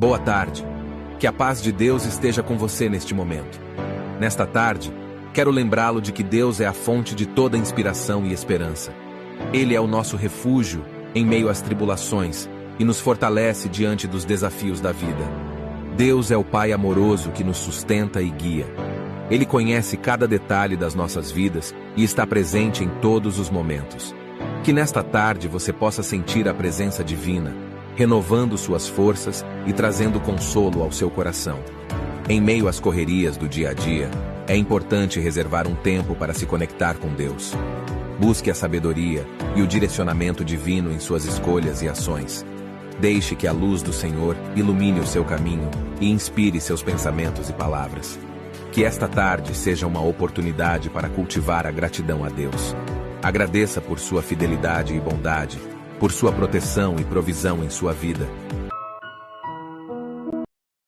Boa tarde. Que a paz de Deus esteja com você neste momento. Nesta tarde, quero lembrá-lo de que Deus é a fonte de toda inspiração e esperança. Ele é o nosso refúgio em meio às tribulações e nos fortalece diante dos desafios da vida. Deus é o Pai amoroso que nos sustenta e guia. Ele conhece cada detalhe das nossas vidas e está presente em todos os momentos. Que nesta tarde você possa sentir a presença divina, renovando suas forças e trazendo consolo ao seu coração. Em meio às correrias do dia a dia, é importante reservar um tempo para se conectar com Deus. Busque a sabedoria e o direcionamento divino em suas escolhas e ações. Deixe que a luz do Senhor ilumine o seu caminho e inspire seus pensamentos e palavras. Que esta tarde seja uma oportunidade para cultivar a gratidão a Deus. Agradeça por sua fidelidade e bondade, por sua proteção e provisão em sua vida.